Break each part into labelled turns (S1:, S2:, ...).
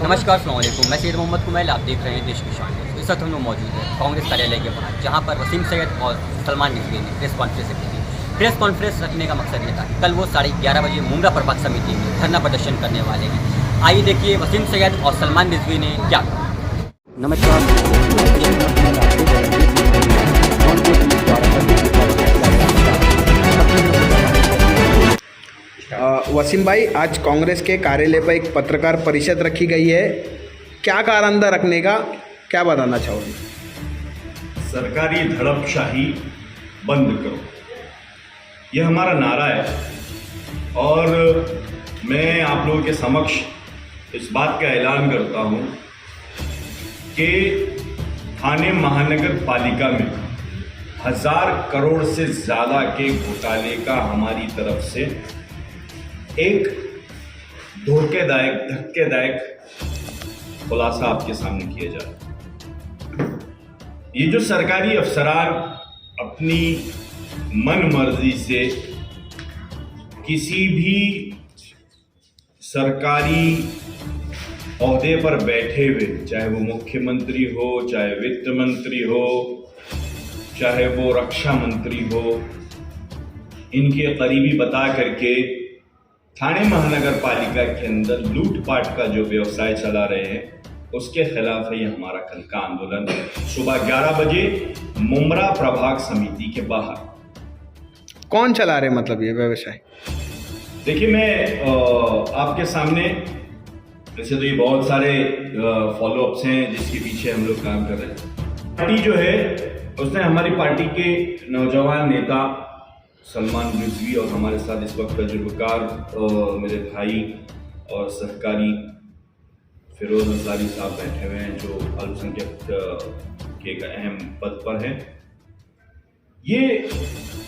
S1: नमस्कार, अस्सलाम वालेकुम। मैं सैयद मोहम्मद कुमैल, आप देख रहे हैं देश की शान न्यूज़। इस वक्त हम लोग मौजूद हैं कांग्रेस कार्यालय के बाहर, जहां पर वसीम सैयद और सलमान रिजवी ने प्रेस कॉन्फ्रेंस रखी थी। प्रेस कॉन्फ्रेंस रखने का मकसद ये था कि कल वो 11:30 बजे मुमरा प्रभाग समिति में धरना प्रदर्शन करने वाले हैं। आइए देखिए वसीम सैयद और सलमान रिजवी ने क्या कहा।
S2: वसीम भाई, आज कांग्रेस के कार्यालय पर एक पत्रकार परिषद रखी गई है। क्या कारण था रखने का, क्या बताना चाहोगे?
S3: सरकारी धड़पशाही बंद करो, यह हमारा नारा है। और मैं आप लोगों के समक्ष इस बात का ऐलान करता हूं कि ठाणे महानगर पालिका में 1000 करोड़ से ज़्यादा के घोटाले का हमारी तरफ से एक धक्केदायक खुलासा आपके सामने किया जा रहा है। ये जो सरकारी अफसरान अपनी मन मर्जी से किसी भी सरकारी ओहदे पर बैठे हुए, चाहे वो मुख्यमंत्री हो, चाहे वित्त मंत्री हो, चाहे वो रक्षा मंत्री हो, इनके करीबी बता करके ठाणे महानगर पालिका के अंदर लूटपाट का जो व्यवसाय चला रहे हैं, उसके खिलाफ है ये हमारा कल का आंदोलन। सुबह 11 बजे मुमरा प्रभाग समिति के बाहर।
S2: कौन चला रहे मतलब ये व्यवसाय?
S3: देखिए, मैं आपके सामने, वैसे तो ये बहुत सारे फॉलोअप्स हैं जिसके पीछे हम लोग काम कर रहे हैं। पार्टी जो है उसने, हमारी पार्टी के नौजवान नेता सलमान रिजवी और हमारे साथ इस वक्त तजुर्बेकार मेरे भाई और सहकारी फिरोज अंसारी साहब बैठे हुए हैं, जो अल्पसंख्यक के एक अहम पद पर हैं। ये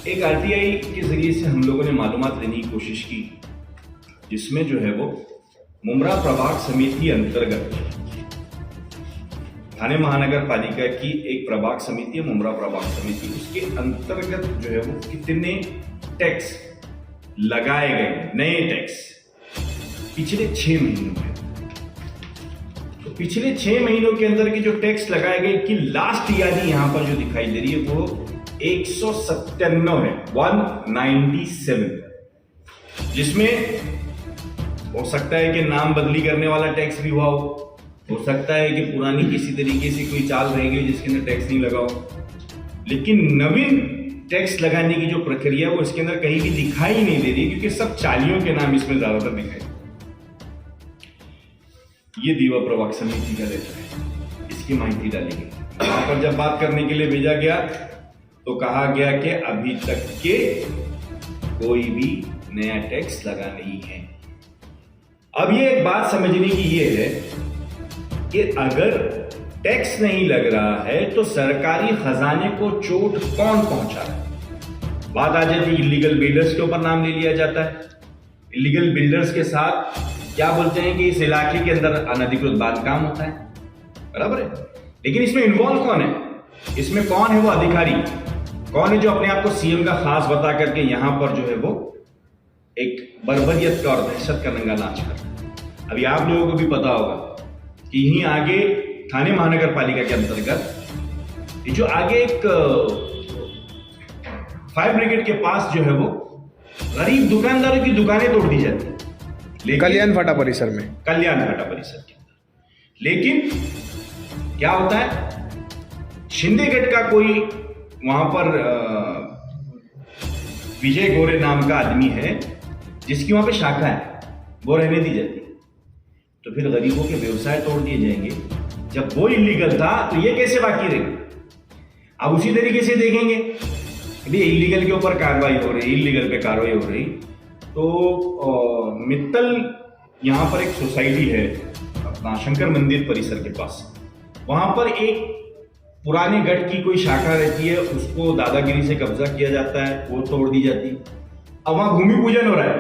S3: एक आरटीआई के जरिए से हम लोगों ने मालूमात लेने की कोशिश की, जिसमें जो है वो मुमरा प्रभाग समिति अंतर्गत ठाणे महानगर पालिका की एक प्रभाग समिति है, मुमरा प्रभाग समिति, उसके अंतर्गत जो है वो कितने टैक्स लगाए गए, नए टैक्स पिछले 6 महीनों में। तो पिछले 6 महीनों के अंदर के जो टैक्स लगाए गए की लास्ट यादी यहां पर जो दिखाई दे रही है वो 197 है, 197, जिसमें हो सकता है कि नाम बदली करने वाला टैक्स भी हुआ हो सकता है कि पुरानी किसी तरीके से कोई चाल रह गई जिसके अंदर टैक्स नहीं लगा हो, लेकिन नवीन टैक्स लगाने की जो प्रक्रिया वो इसके अंदर कहीं भी दिखाई नहीं दे रही, क्योंकि सब चालियों के नाम इसमें ज्यादातर दिखाई। ये दीवा प्रभाग समिति का लेटर है, इसकी माहिती डाली गई। वहां पर जब बात करने के लिए भेजा गया तो कहा गया कि अभी तक के कोई भी नया टैक्स लगा नहीं है। अब ये एक बात समझने की ये है कि अगर टैक्स नहीं लग रहा है तो सरकारी खजाने को चोट कौन पहुंचा रहा है? बात आ जाती है इलीगल बिल्डर्स के ऊपर, नाम ले लिया जाता है। इलीगल बिल्डर्स के साथ क्या बोलते हैं कि इस इलाके के अंदर अनधिकृत बांधकाम होता है, बराबर है। लेकिन इसमें इन्वॉल्व कौन है? इसमें कौन है वो अधिकारी? कौन है जो अपने आप को सीएम का खास बता करके यहां पर जो है वो एक बर्बरियत का और दहशत का नंगा नाच कर रहा है? अभी आप लोगों को भी पता होगा कि यहीं आगे ठाणे महानगर पालिका के अंतर्गत जो आगे एक फायर ब्रिगेड के पास जो है वो गरीब दुकानदारों की दुकानें तोड़ दी जाती है,
S2: कल्याण फाटा परिसर में,
S3: कल्याण फाटा परिसर के अंदर। लेकिन क्या होता है, शिंदेगढ़ का कोई वहां पर विजय गोरे नाम का आदमी है जिसकी वहां पे शाखा है, वो रहने दी जाती है। तो फिर गरीबों के व्यवसाय तोड़ दिए जाएंगे। जब वो इलीगल था तो ये कैसे बाकी रहेगा? अब उसी तरीके से देखेंगे, इलीगल के ऊपर कार्रवाई हो रही, इलीगल पे कार्रवाई हो रही। तो मित्तल यहाँ पर एक सोसाइटी है अपना शंकर मंदिर परिसर के पास, वहां पर एक पुराने गढ़ की कोई शाखा रहती है, उसको दादागिरी से कब्जा किया जाता है, वो तोड़ दी जाती है। अब वहां भूमि पूजन हो रहा है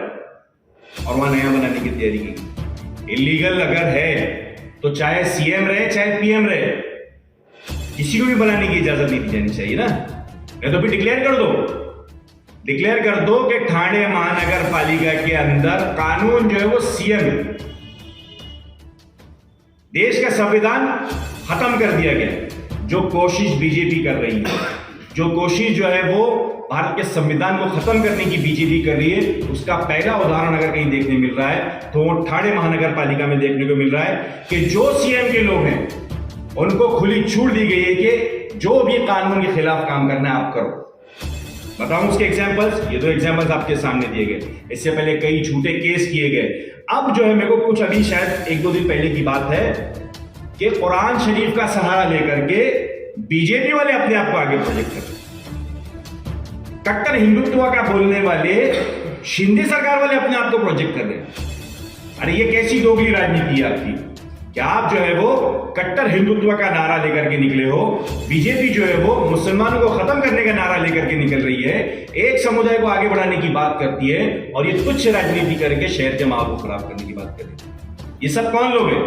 S3: और वहां नया बनाने की तैयारी की। इलीगल अगर है तो चाहे सीएम रहे चाहे पीएम रहे, किसी को भी बनाने की इजाजत नहीं दी जानी चाहिए ना। नहीं तो फिर डिक्लेयर कर दो कि ठाणे महानगर पालिका के अंदर कानून जो है वो सीएम है। देश का संविधान खत्म कर दिया गया। जो कोशिश बीजेपी कर रही है, जो कोशिश जो है वो भारत के संविधान को खत्म करने की बीजेपी कर रही है, उसका पहला उदाहरण अगर कहीं देखने मिल रहा है तो वो ठाणे महानगर पालिका में देखने को मिल रहा है कि जो सीएम के लोग हैं उनको खुली छूट दी गई है कि जो भी कानून के खिलाफ काम करना है आप करो। बताऊं उसके एग्जांपल्स? ये दो एग्जांपल्स आपके सामने दिए गए। इससे पहले कई झूठे केस किए गए। अब जो है मेरे को कुछ अभी शायद 1-2 दिन पहले की बात है कि कुरान शरीफ का सहारा लेकर के बीजेपी वाले अपने आप को आगे प्रोजेक्ट कर रहे हैं। कट्टर हिंदुत्व का बोलने वाले शिंदे सरकार वाले अपने आप को प्रोजेक्ट कर रहे हैं। अरे ये कैसी दोगली राजनीति है आपकी? क्या आप जो है वो कट्टर हिंदुत्व का नारा लेकर के निकले हो, बीजेपी जो है वो मुसलमानों को खत्म करने का नारा लेकर के निकल रही है, एक समुदाय को आगे बढ़ाने की बात करती है और ये तुच्छ राजनीति करके शहर के माहौल को खराब करने की बात कर रही है। ये सब कौन लोग हैं?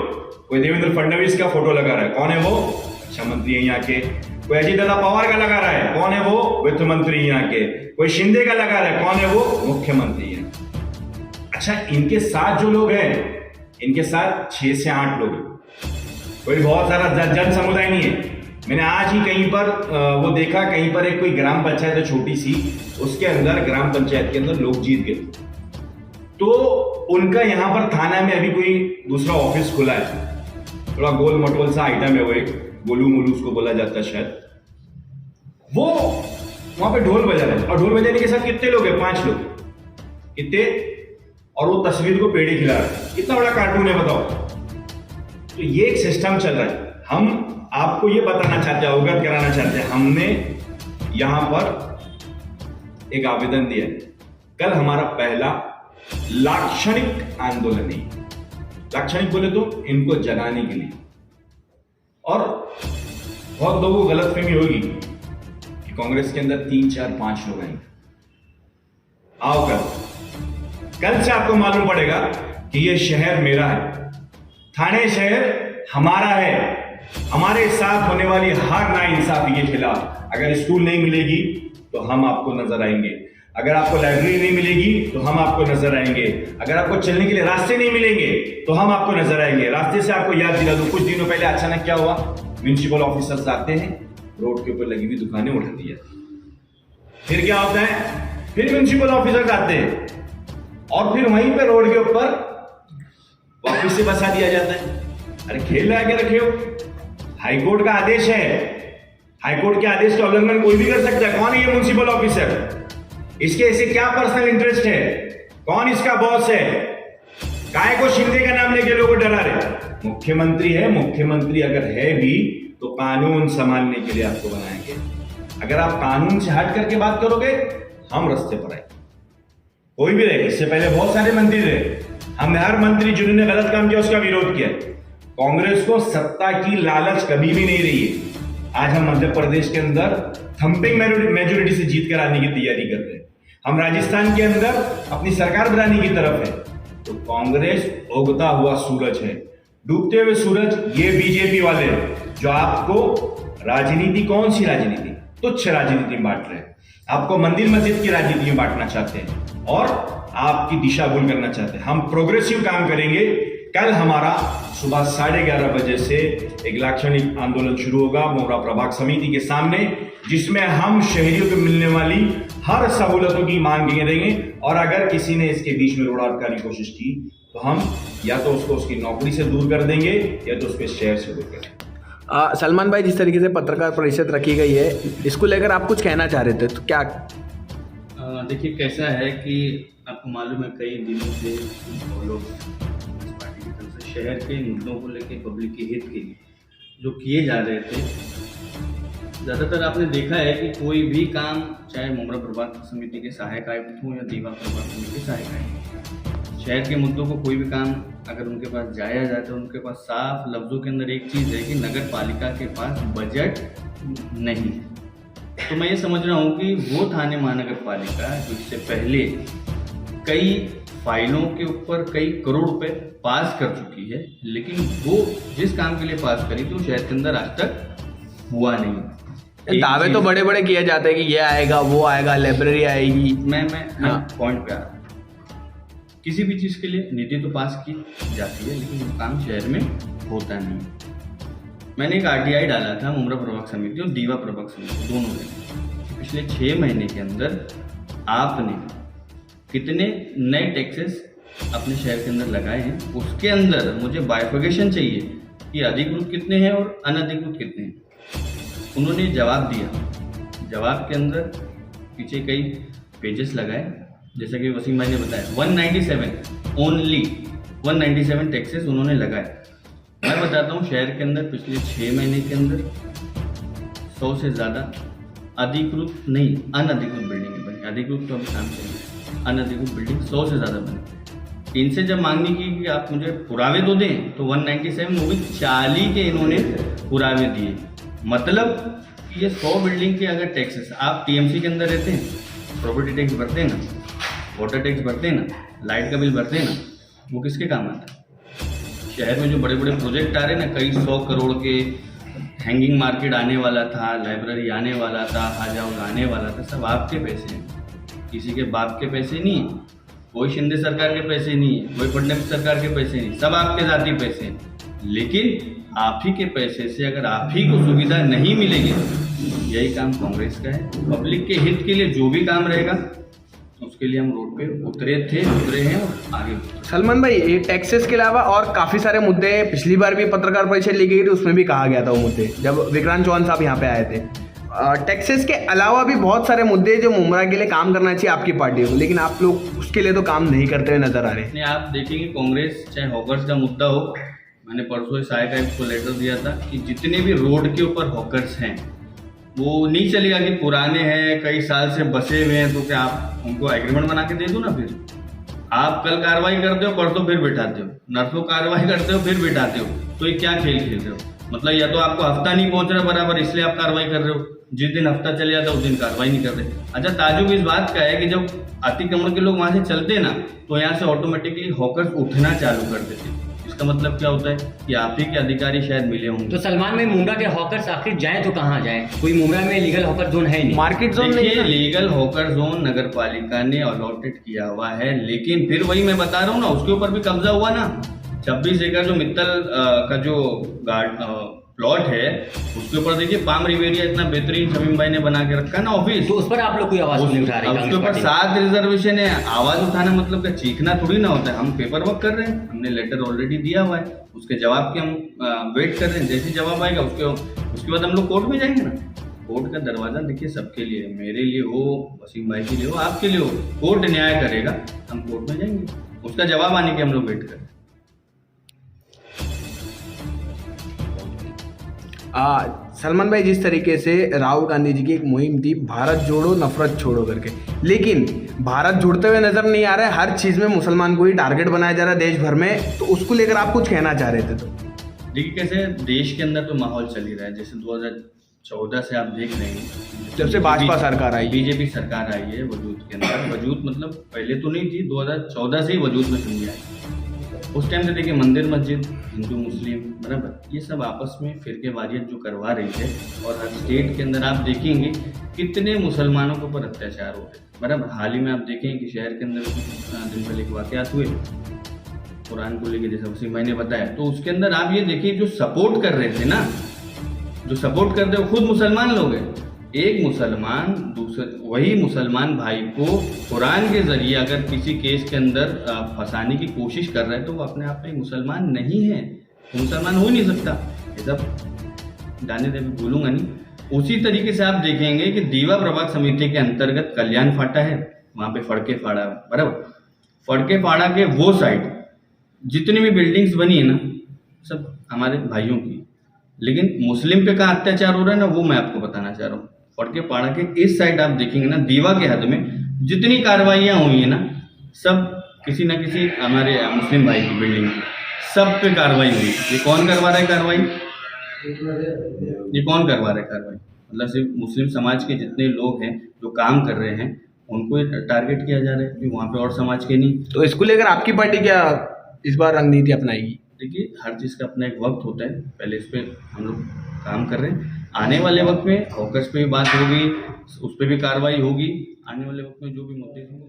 S3: कोई देवेंद्र फडणवीस का फोटो लगा रहा है, कौन है वो? रक्षा मंत्री है यहाँ के। कोई अजीत दादा पवार का लगा रहा है, कौन है वो? वित्त मंत्री यहाँ के। कोई शिंदे का लगा रहा है, कौन है वो? मुख्यमंत्री है। अच्छा, इनके साथ जो लोग हैं, इनके साथ 6 से 8 लोग हैं, कोई बहुत सारा जन समुदाय नहीं है। मैंने आज ही कहीं पर वो देखा, कहीं पर एक कोई ग्राम पंचायत है छोटी सी, उसके अंदर ग्राम पंचायत के अंदर लोग जीत गए, तो उनका यहाँ पर थाना में अभी कोई दूसरा ऑफिस खुला है, थोड़ा गोल मटोल सा आइटम है वो, एक गोलू मोलू उसको बोला जाता है शायद। वो वहां पे ढोल बजा रहे हैं और ढोल बजाने के साथ कितने लोग हैं? 5 लोग। कितने? और वो तस्वीर को पेड़े खिला रहे हैं। कितना बड़ा कार्टून है बताओ। तो ये एक सिस्टम चल रहा है। हम आपको ये बताना चाहते हैं, अवगत कराना चाहते हैं, हमने यहां पर एक आवेदन दिया है। कल हमारा पहला लाक्षणिक आंदोलन है। लाक्षणिक बोले तो इनको जगाने के लिए। और बहुत लोगों को गलतफहमी होगी कि कांग्रेस के अंदर 3, 4, 5 लोग आएंगे। आओ कल से आपको मालूम पड़ेगा कि ये शहर मेरा है, थाने शहर हमारा है। हमारे साथ होने वाली हर नाइंसाफी के खिलाफ, अगर स्कूल नहीं मिलेगी तो हम आपको नजर आएंगे, अगर आपको लाइब्रेरी नहीं मिलेगी तो हम आपको नजर आएंगे, अगर आपको चलने के लिए रास्ते नहीं मिलेंगे तो हम आपको नजर आएंगे। रास्ते से आपको याद दिला दूं, कुछ दिनों पहले अचानक क्या हुआ, म्युनिसिपल ऑफिसर्स आते हैं, रोड के ऊपर लगी हुई दुकानें उठा दी जाती है। फिर क्या होता है, फिर म्युनिसिपल ऑफिसर्स आते हैं और फिर वहीं पे रोड के ऊपर वापिस से बसा दिया जाता है। अरे खेल लगा के रखे हो, हाईकोर्ट का आदेश है, हाईकोर्ट के आदेश का उल्लंघन कोई भी कर सकता है। कौन है ये म्युनिसिपल ऑफिसर? इसके ऐसे क्या पर्सनल इंटरेस्ट है? कौन इसका बॉस है? काय को शिंदे का नाम लेके लोगों डरा रहे? मुख्यमंत्री है। मुख्यमंत्री अगर है भी तो कानून संभालने के लिए आपको बनाया गया। अगर आप कानून से हट करके बात करोगे, हम रास्ते पर आए। कोई भी रहे, इससे पहले बहुत सारे मंत्री रहे, हमने हर मंत्री जिन्होंने गलत काम किया उसका विरोध किया। कांग्रेस को सत्ता की लालच कभी भी नहीं रही है। आज हम मध्य प्रदेश के अंदर थंपिंग मेजोरिटी से जीत कर आने की तैयारी कर रहे हैं। हम राजस्थान के अंदर अपनी सरकार बनाने की तरफ है। तो कांग्रेस उगता हुआ सूरज है, डूबते हुए सूरज ये बीजेपी वाले जो आपको राजनीति, कौन सी राजनीति, तुच्छ राजनीति में बांट रहे हैं, आपको मंदिर मस्जिद की राजनीति में बांटना चाहते हैं और आपकी दिशा भूल करना चाहते हैं। हम प्रोग्रेसिव काम करेंगे। कल हमारा सुबह 11:30 बजे से एक लाक्षणिक आंदोलन शुरू होगा मोहरा प्रभाग समिति के सामने, जिसमें हम शहरियों को मिलने वाली हर सहूलतों की मांग करेंगे और अगर किसी ने इसके बीच में रोड़ाट करने की कोशिश की तो हम या तो उसको उसकी नौकरी से दूर कर देंगे या तो उसके शहर से दूर कर देंगे।
S2: सलमान भाई, जिस तरीके से पत्रकार परिषद रखी गई है, इसको लेकर आप कुछ कहना चाह रहे थे, तो क्या?
S4: देखिए, कैसा है कि आपको मालूम है कई दिनों से लोग पार्टी की तरफ से शहर के मुद्दों को लेकर पब्लिक के हित के लिए जो किए जा रहे थे, ज़्यादातर आपने देखा है कि कोई भी काम, चाहे मुमरा प्रभाग समिति के सहायक आयुक्त हों या दीवा प्रभाग समिति के सहायक आयुक्त, शहर के मुद्दों को कोई भी काम अगर उनके पास जाया जाए तो उनके पास साफ लफ्ज़ों के अंदर एक चीज़ है कि नगर पालिका के पास बजट नहीं। तो मैं ये समझ रहा हूँ कि वो थाने महानगर पालिका जो इससे पहले कई फाइलों के ऊपर कई करोड़ रुपए पास कर चुकी है, लेकिन वो जिस काम के लिए पास करी तो शहर के अंदर आज तक हुआ नहीं।
S2: दावे तो बड़े बड़े किए जाते हैं कि ये आएगा, वो आएगा, लाइब्रेरी आएगी।
S4: मैं पॉइंट पे आ रहा हूँ। किसी भी चीज़ के लिए नीति तो पास की जाती है, लेकिन वो काम शहर में होता नहीं। मैंने एक RTI डाला था मुमरा प्रभाग समिति और दीवा प्रभाग समिति दोनों में, पिछले 6 महीने के अंदर आपने कितने नए टैक्सेस अपने शहर के अंदर लगाए हैं, उसके अंदर मुझे बाइफर्केशन चाहिए कि अधिकृत कितने हैं और अनधिकृत कितने हैं। उन्होंने जवाब दिया, जवाब के अंदर पीछे कई पेजेस लगाए, जैसा कि वसीम भाई ने बताया 197 ओनली 197 टैक्सेस उन्होंने लगाए। मैं बताता हूँ शहर के अंदर पिछले 6 महीने के अंदर 100 से ज़्यादा अधिकृत नहीं अनधिकृत बिल्डिंग बनी। अधिकृत तो अभी काम चाहिए, अनधिकृत बिल्डिंग 100 से ज़्यादा बनी। इनसे जब मांगनी की कि आप मुझे पुरावे तो दें, तो 197 वो भी 40 के इन्होंने पुरावे दिए। मतलब ये 100 बिल्डिंग के अगर टैक्सेस, आप TMC के अंदर रहते हैं, प्रॉपर्टी टैक्स भरते हैं ना, वाटर टैक्स भरते हैं ना, लाइट का बिल भरते हैं ना, वो किसके काम आता है? शहर में जो बड़े बड़े प्रोजेक्ट आ रहे हैं ना, कई 100 करोड़ के, हैंगिंग मार्केट आने वाला था, लाइब्रेरी आने वाला था, हज हाउस आने वाला था, सब आपके पैसे हैं, किसी के बाप के पैसे नहीं है, कोई शिंदे सरकार के पैसे नहीं है, कोई फडणवीस सरकार के पैसे नहीं, सब आपके जाती पैसे हैं। लेकिन आप ही के पैसे से अगर आप ही को सुविधा नहीं मिलेगी, यही काम कांग्रेस का है। पब्लिक के हित के लिए जो भी काम रहेगा उसके लिए हम रोड पे उतरे हैं और आगे।
S2: सलमान भाई, ये टैक्सेस के अलावा और काफ़ी सारे मुद्दे, पिछली बार भी पत्रकार परिषद ली गई थी, उसमें भी कहा गया था वो मुद्दे, जब विक्रांत चौहान साहब यहाँ पे आए थे। टैक्सेस के अलावा भी बहुत सारे मुद्दे जो मुमरा के लिए काम करना चाहिए आपकी पार्टी को, लेकिन आप लोग उसके लिए तो काम नहीं करते हुए नजर आ रहे हैं।
S4: आप देखेंगे कांग्रेस चाहे हॉकर्स का मुद्दा हो, मैंने परसों साय का को लेटर दिया था कि जितने भी रोड के ऊपर हॉकर्स हैं वो नहीं चलेगा कि पुराने हैं, कई साल से बसे हुए हैं, तो क्या आप उनको एग्रीमेंट बना के दे दो ना। फिर आप कल कार्रवाई करते हो, परसों फिर बिठाते हो, नरसों कार्रवाई करते हो, फिर बिठाते हो, तो ये क्या खेल खेल रहे हो? मतलब या तो आपको हफ्ता नहीं पहुंच रहा बराबर, इसलिए आप कार्रवाई कर रहे हो, जिस दिन हफ्ता चले जाता है उस दिन कार्रवाई नहीं कर रहे। अच्छा, ताजुब इस बात का है कि जब अतिक्रमण के लोग वहां से चलते ना, तो यहाँ से ऑटोमेटिकली हॉकर्स उठना चालू कर देते। इसका मतलब क्या होता है कि आप ही के अधिकारी शायद मिले होंगे।
S1: तो सलमान में मुमरा के हॉकर्स आखिर जाएं तो कहाँ जाएं? कोई मुमरा में लीगल हॉकर जोन है नहीं,
S2: मार्केट जोन नहीं है।
S4: लीगल हॉकर जोन नगर पालिका ने अलॉटेड किया हुआ है, लेकिन फिर वही मैं बता रहा हूँ ना, उसके ऊपर भी कब्जा हुआ ना। 26 एकड़ जो मित्तल का जो प्लॉट है, उसके ऊपर देखिए पाम रिवेरिया इतना बेहतरीन शमीम भाई ने बना के रखा है ना ऑफिस, तो
S1: उस पर आप लोग कोई आवाज नहीं उठा रहे?
S4: उसके ऊपर 7 रिजर्वेशन है। आवाज उठाना मतलब क्या चीखना थोड़ी ना होता है। हम पेपर वर्क कर रहे हैं, हमने लेटर ऑलरेडी दिया हुआ है, उसके जवाब के हम वेट कर रहे हैं। जैसे जवाब आएगा उसके बाद हम लोग कोर्ट में जाएंगे ना। कोर्ट का दरवाजा देखिए सबके लिए, मेरे लिए हो, वसीम भाई के लिए हो, आपके लिए हो, कोर्ट न्याय करेगा, हम कोर्ट में जाएंगे, उसका जवाब आने के हम लोग वेट करें।
S2: सलमान भाई, जिस तरीके से राहुल गांधी जी की एक मुहिम थी भारत जोड़ो नफरत छोड़ो करके, लेकिन भारत जुड़ते हुए नजर नहीं आ रहा है, हर चीज में मुसलमान को ही टारगेट बनाया जा रहा है देश भर में, तो उसको लेकर आप कुछ कहना चाह रहे थे? तो
S4: देखिए कैसे देश के अंदर तो माहौल चल ही रहा है। जैसे 2014 से आप देख रहे हैं,
S2: जब से भाजपा सरकार आई,
S4: बीजेपी सरकार आई है वजूद के अंदर, वजूद मतलब पहले तो नहीं थी, 2014 से ही वजूद में समझी आई। उस टाइम से देखिए मंदिर मस्जिद, हिंदू मुस्लिम बराबर, ये सब आपस में फिरकेवारियत जो करवा रही है, और हर स्टेट के अंदर आप देखेंगे कितने मुसलमानों के ऊपर अत्याचार हो रहे बराबर। हाल ही में आप देखें कि शहर के अंदर दिन पहले के वाकयात हुए कुरान को लेकर, जैसे वसीम भाई ने बताया, तो उसके अंदर आप ये देखिए जो सपोर्ट कर रहे थे ना, जो सपोर्ट कर रहे वो खुद मुसलमान लोग हैं। एक मुसलमान दूसरे वही मुसलमान भाई को कुरान के जरिए अगर किसी केस के अंदर फंसाने की कोशिश कर रहा है, तो वो अपने आप में मुसलमान नहीं है, वो मुसलमान हो नहीं सकता। ये सब जाने दे, भूलूंगा नहीं। उसी तरीके से आप देखेंगे कि दीवा प्रभाग समिति के अंतर्गत कल्याण फाटा है, वहाँ पे फड़के फाड़ा बराबर, फड़के फाड़ा के वो साइड जितनी भी बिल्डिंग्स बनी है ना, सब हमारे भाइयों की, लेकिन मुस्लिम पे कहाँ अत्याचार हो रहा है ना, वो मैं आपको बताना चाह रहा हूँ। फड़के पाड़ा के इस साइड आप देखेंगे ना, दीवा के हद में जितनी कार्रवाइयाँ हुई है ना, सब किसी न किसी हमारे मुस्लिम भाई की बिल्डिंग की, सब पे कार्रवाई हुई। ये कौन करवा रहा है कार्रवाई? ये कौन करवा रहा है कार्रवाई? मतलब सिर्फ मुस्लिम समाज के जितने लोग हैं जो काम कर रहे हैं उनको टारगेट किया जा रहा है, कि वहाँ पे और समाज के नहीं।
S2: तो इसको लेकर आपकी पार्टी क्या इस बार रणनीति अपनाएगी?
S4: देखिए हर चीज़ का अपना एक वक्त होता है, पहले इस पर हम लोग काम कर रहे हैं, आने वाले वक्त में हॉकर्स पे भी बात होगी, उस पर भी कार्रवाई होगी, आने वाले वक्त में जो भी मुद्दे होंगे